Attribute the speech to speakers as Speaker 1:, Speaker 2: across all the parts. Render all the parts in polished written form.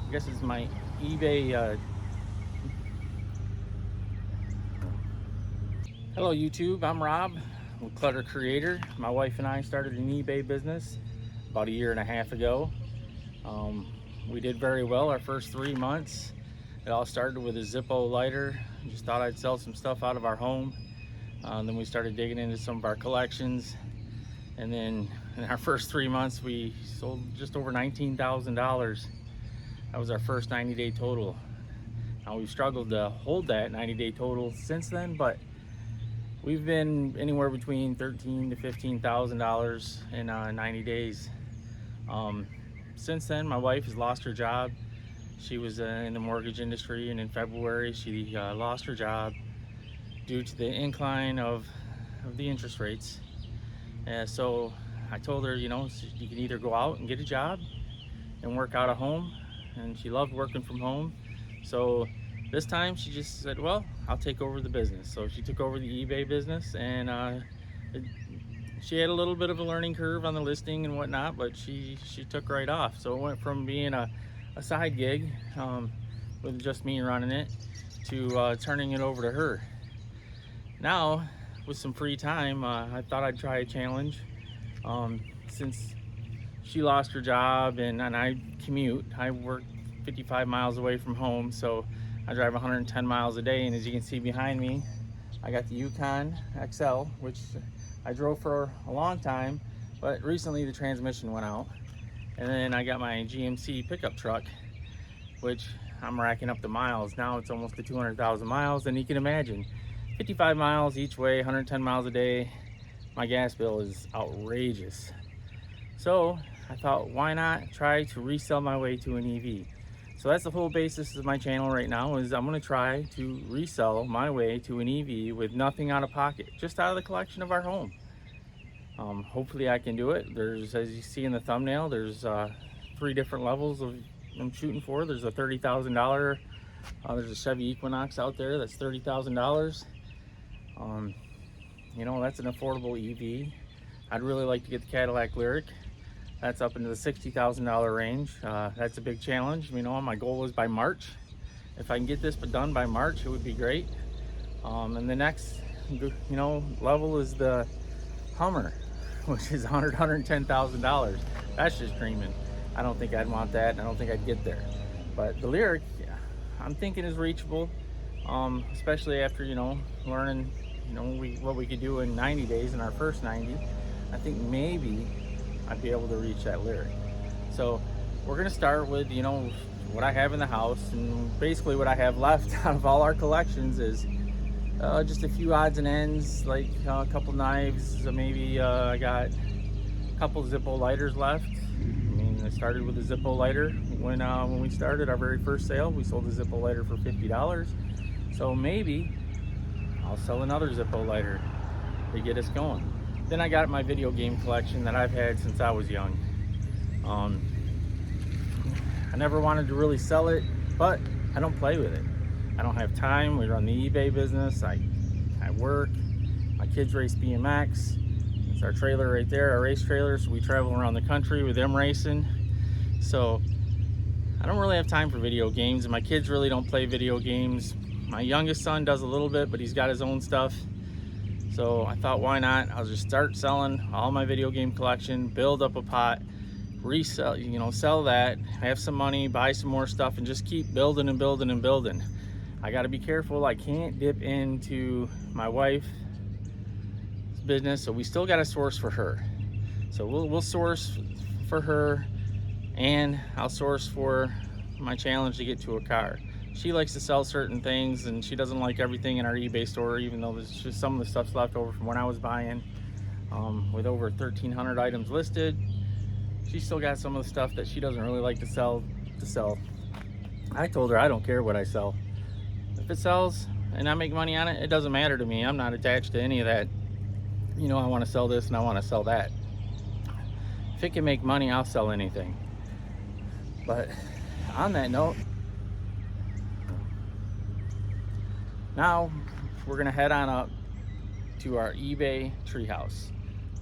Speaker 1: I guess it's my eBay. Hello YouTube, I'm Rob with Clutter Creator. My wife and I started an eBay business about a year and a half ago. We did very well our first 3 months. It all started with a Zippo lighter. Just thought I'd sell some stuff out of our home. Then we started digging into some of our collections. And then in our first 3 months, we sold just over $19,000. That was our first 90-day total. Now we've struggled to hold that 90-day total since then, but we've been anywhere between $13,000 to $15,000 in 90 days. Since then, my wife has lost her job. She was in the mortgage industry, and in February she lost her job due to the incline of the interest rates. So I told her, you can either go out and get a job and work out of home, and she loved working from home. So this time she just said, well, I'll take over the business. So she took over the eBay business, and she had a little bit of a learning curve on the listing and whatnot, but she took right off. So it went from being a side gig with just me running it to turning it over to her. Now, with some free time, I thought I'd try a challenge. Since she lost her job and I commute, I work 55 miles away from home, so I drive 110 miles a day. And as you can see behind me, I got the Yukon XL, which I drove for a long time, but recently the transmission went out. And then I got my GMC pickup truck, which I'm racking up the miles. Now it's almost to 200,000 miles, and you can imagine 55 miles each way, 110 miles a day. My gas bill is outrageous. So I thought, why not try to resell my way to an EV? So that's the whole basis of my channel right now, is I'm going to try to resell my way to an EV with nothing out of pocket, just out of the collection of our home. Hopefully I can do it. There's, as you see in the thumbnail, there's 3 different levels of I'm shooting for. There's a $30,000. There's a Chevy Equinox out there that's $30,000. That's an affordable EV. I'd really like to get the Cadillac Lyriq. That's up into the $60,000 range. That's a big challenge. My goal is by March. If I can get this done by March, it would be great. And the next, level is the Hummer, which is $110,000. That's just dreaming. I don't think I'd want that. I don't think I'd get there. But the Lyriq, I'm thinking is reachable, especially after learning what we could do in 90 days in our first 90. I think maybe I'd be able to reach that Lyriq. So we're gonna start with what I have in the house, and basically what I have left out of all our collections is just a few odds and ends, like a couple knives, maybe I got a couple Zippo lighters left. I started with a Zippo lighter when we started our very first sale. We sold a Zippo lighter for $50. So maybe I'll sell another Zippo lighter to get us going. Then I got my video game collection that I've had since I was young. I never wanted to really sell it, but I don't play with it. I don't have time. We run the eBay business. I work. My kids race BMX. It's our trailer right there, our race trailer. So we travel around the country with them racing. So I don't really have time for video games, and my kids really don't play video games. My youngest son does a little bit, but he's got his own stuff. So I thought, why not? I'll just start selling all my video game collection, build up a pot, resell, sell that, have some money, buy some more stuff, and just keep building and building and building. I got to be careful. I can't dip into my wife's business, so we still got to source for her. So we'll source for her, and I'll source for my challenge to get to a car. She likes to sell certain things, and she doesn't like everything in our eBay store, even though there's just some of the stuff's left over from when I was buying. With over 1,300 items listed, she's still got some of the stuff that she doesn't really like to sell. I told her I don't care what I sell. If it sells and I make money on it, it doesn't matter to me. I'm not attached to any of that. I want to sell this and I want to sell that. If it can make money, I'll sell anything. But on that note, now we're gonna head on up to our eBay treehouse.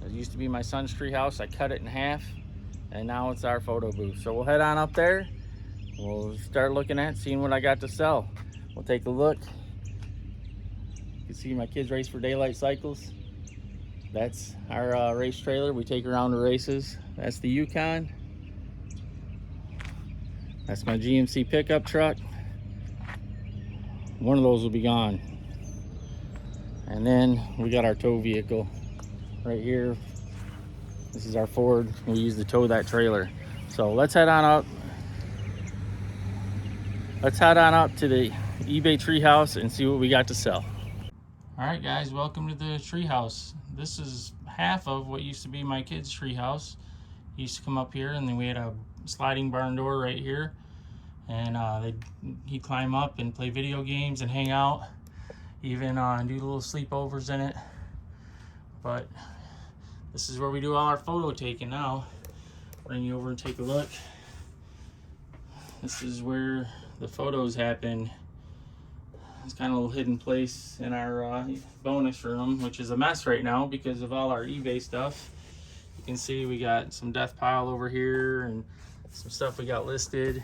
Speaker 1: It used to be my son's treehouse. I cut it in half, and now it's our photo booth. So we'll head on up there, we'll start looking at seeing what I got to sell. We'll take a look. You can see my kids race for daylight cycles. That's our race trailer. We take around the races. That's the Yukon. That's my GMC pickup truck. One of those will be gone. And then we got our tow vehicle right here. This is our Ford. We use to tow that trailer. So let's head on up. Let's head on up to the eBay treehouse and see what we got to sell. All right, guys, welcome to the treehouse. This is half of what used to be my kids' treehouse. He used to come up here, and then we had a sliding barn door right here, and he'd climb up and play video games and hang out, even do little sleepovers in it. But this is where we do all our photo taking now. Bring you over and take a look. This is where the photos happen. It's kind of a little hidden place in our bonus room, which is a mess right now because of all our eBay stuff. You can see we got some death pile over here and some stuff we got listed.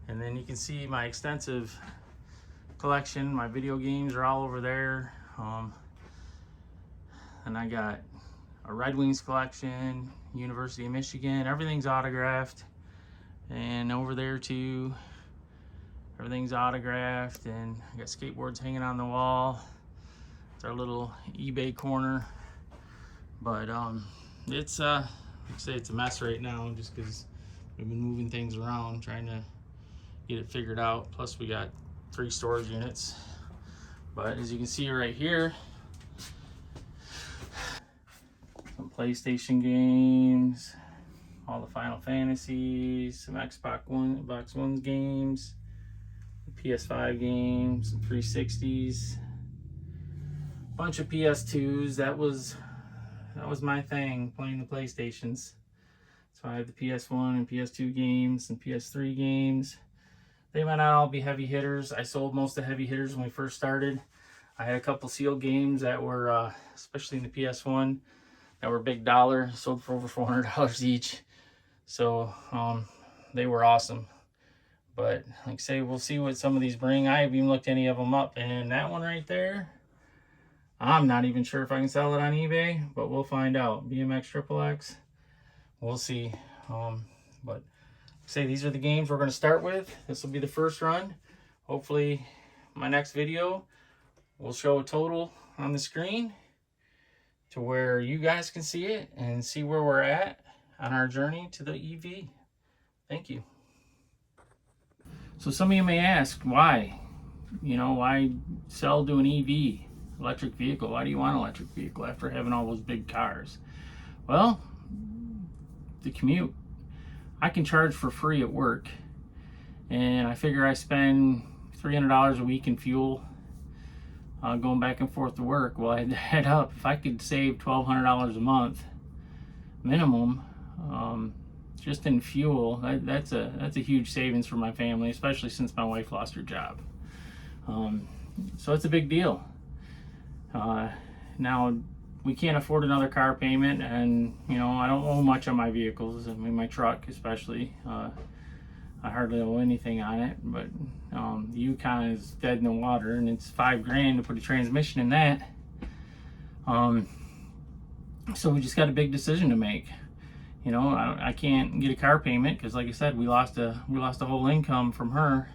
Speaker 1: And then you can see my extensive collection. My video games are all over there. And I got a Red Wings collection, University of Michigan. Everything's autographed. And over there too, everything's autographed, and I got skateboards hanging on the wall. It's our little eBay corner. But it's like I say, it's a mess right now just because we've been moving things around, trying to get it figured out. Plus we got 3 storage units. But as you can see right here, some PlayStation games, all the Final Fantasies, some Xbox One games, PS5 games, some 360s, bunch of PS2s. That was my thing, playing the PlayStations. So I have the PS1 and PS2 games and PS3 games. They might not all be heavy hitters. I sold most of the heavy hitters when we first started. I had a couple sealed games that were, especially in the PS1, that were big dollar, sold for over $400 each. So they were awesome. But like I say, we'll see what some of these bring. I haven't even looked any of them up. And that one right there, I'm not even sure if I can sell it on eBay, but we'll find out. BMX XXX, we'll see. But like I say, these are the games we're going to start with. This will be the first run. Hopefully my next video will show a total on the screen to where you guys can see it and see where we're at on our journey to the EV. Thank you. So some of you may ask, why? Why sell to an EV, electric vehicle? Why do you want an electric vehicle after having all those big cars? Well, the commute. I can charge for free at work, and I figure I spend $300 a week in fuel going back and forth to work. Well, I'd head up, if I could save $1,200 a month minimum, just in fuel, that's a huge savings for my family, especially since my wife lost her job. So it's a big deal. Now we can't afford another car payment, and I don't owe much on my vehicles. I mean, my truck especially, I hardly owe anything on it. But the Yukon is dead in the water, and it's $5,000 to put a transmission in that. So we just got a big decision to make. I can't get a car payment because, like I said, we lost a whole income from her.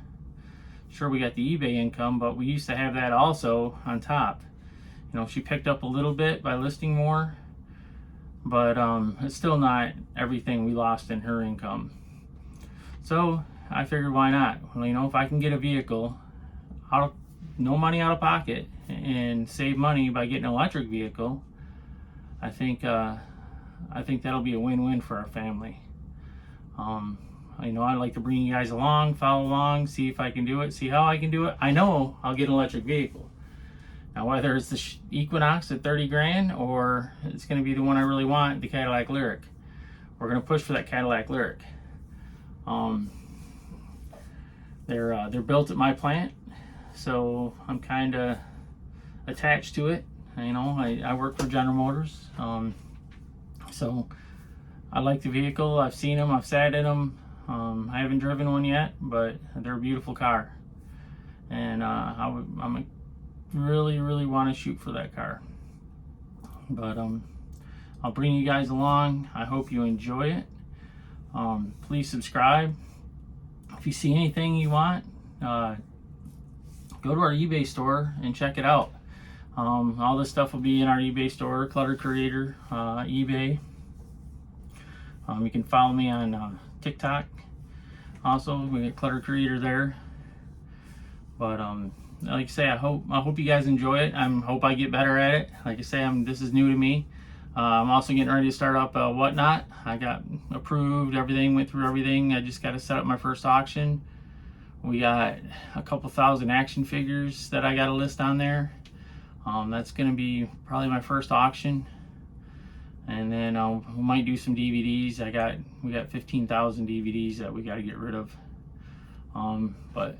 Speaker 1: Sure, we got the eBay income, but we used to have that also on top. She picked up a little bit by listing more, but it's still not everything we lost in her income. So I figured, why not? Well, if I can get a vehicle no money out of pocket and save money by getting an electric vehicle, I think that'll be a win-win for our family. I'd like to bring you guys along, follow along, see if I can do it, see how I can do it. I know I'll get an electric vehicle. Now, whether it's the Equinox at $30,000 or it's going to be the one I really want, the Cadillac Lyriq, we're going to push for that Cadillac Lyriq. They're built at my plant, so I'm kind of attached to it. I work for General Motors, so I like the vehicle. I've seen them, I've sat in them. I haven't driven one yet, but they're a beautiful car, and I'm really want to shoot for that car. But I'll bring you guys along. I hope you enjoy it. Please subscribe. If you see anything you want, go to our eBay store and check it out. All this stuff will be in our eBay store, Clutter Creator, eBay. You can follow me on TikTok. Also, we get Clutter Creator there. But like I say, I hope you guys enjoy it. I hope I get better at it. Like I say, this is new to me. I'm also getting ready to start up Whatnot. I got approved, everything, went through everything. I just got to set up my first auction. We got a couple thousand action figures that I got to list on there. That's going to be probably my first auction. And then we might do some DVDs. We got 15,000 DVDs that we got to get rid of. But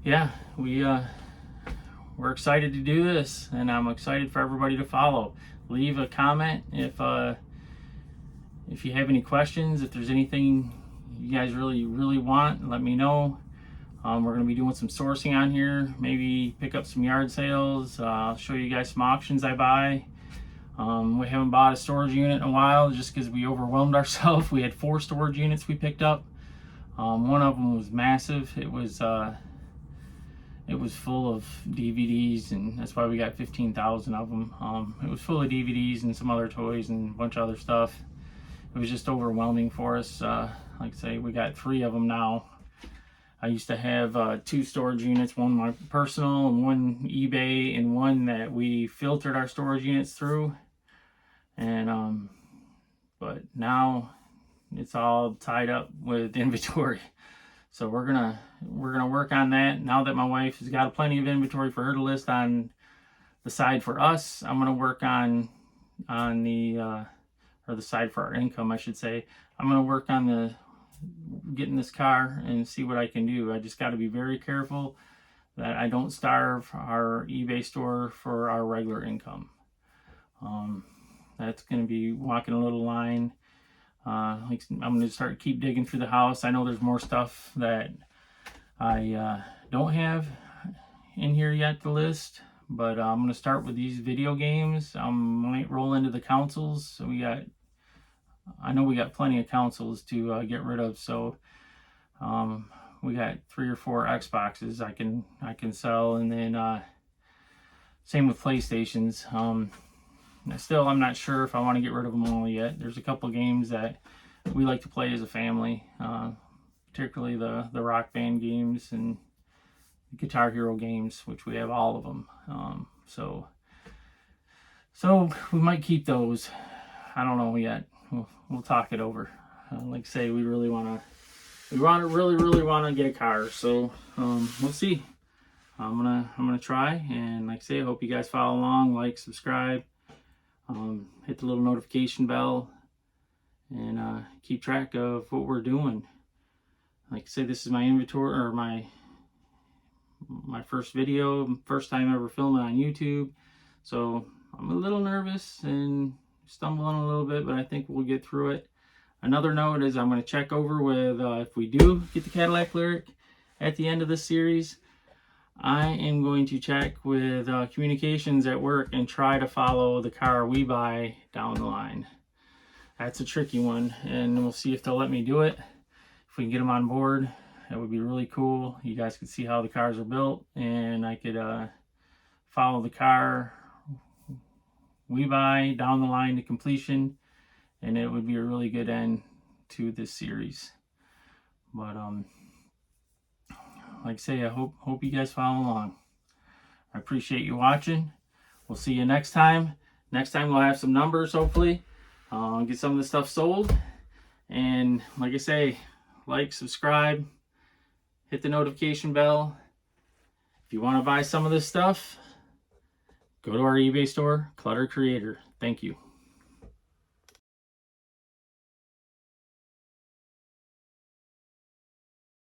Speaker 1: yeah, we're excited to do this, and I'm excited for everybody to follow. Leave a comment if you have any questions. If there's anything you guys really want, let me know. We're going to be doing some sourcing on here, maybe pick up some yard sales. I'll show you guys some auctions I buy. We haven't bought a storage unit in a while just because we overwhelmed ourselves. We had 4 storage units we picked up. One of them was massive. It was full of DVDs, and that's why we got 15,000 of them. It was full of DVDs and some other toys and a bunch of other stuff. It was just overwhelming for us. Like I say, we got 3 of them now. I used to have 2 storage units, one my personal and one eBay, and one that we filtered our storage units through. And but now it's all tied up with inventory. So we're gonna work on that. Now that my wife has got plenty of inventory for her to list on the side for us, I'm gonna work on the or the side for our income, I should say. I'm gonna work on getting this car and see what I can do. I just got to be very careful that I don't starve our eBay store for our regular income. That's going to be walking a little line. I'm going to keep digging through the house. I know there's more stuff that I don't have in here yet to list, but I'm going to start with these video games. I might roll into the consoles. So I know we got plenty of consoles to get rid of, so we got 3 or 4 Xboxes I can sell, and then same with PlayStations. Still, I'm not sure if I want to get rid of them all yet. There's a couple games that we like to play as a family, particularly the Rock Band games and Guitar Hero games, which we have all of them. So we might keep those. I don't know yet. We'll talk it over. Like I say, we really want to get a car. So we'll see. I'm gonna try, and like I say, I hope you guys follow along, like, subscribe, hit the little notification bell, and keep track of what we're doing. Like I say, this is my inventory, or my first video, first time ever filming on YouTube. So I'm a little nervous and stumbling a little bit, but I think we'll get through it. Another note is I'm going to check over with, if we do get the Cadillac Lyric at the end of this series, I am going to check with communications at work and try to follow the car we buy down the line. That's a tricky one, and we'll see if they'll let me do it. If we can get them on board, that would be really cool. You guys could see how the cars are built, and I could follow the car we buy down the line to completion, and it would be a really good end to this series. But like I say, I hope you guys follow along. I appreciate you watching. We'll see you next time. Next time we'll have some numbers, hopefully. Get some of the stuff sold. And like I say, like, subscribe, hit the notification bell. If you want to buy some of this stuff, go to our eBay store, Clutter Creator. Thank you.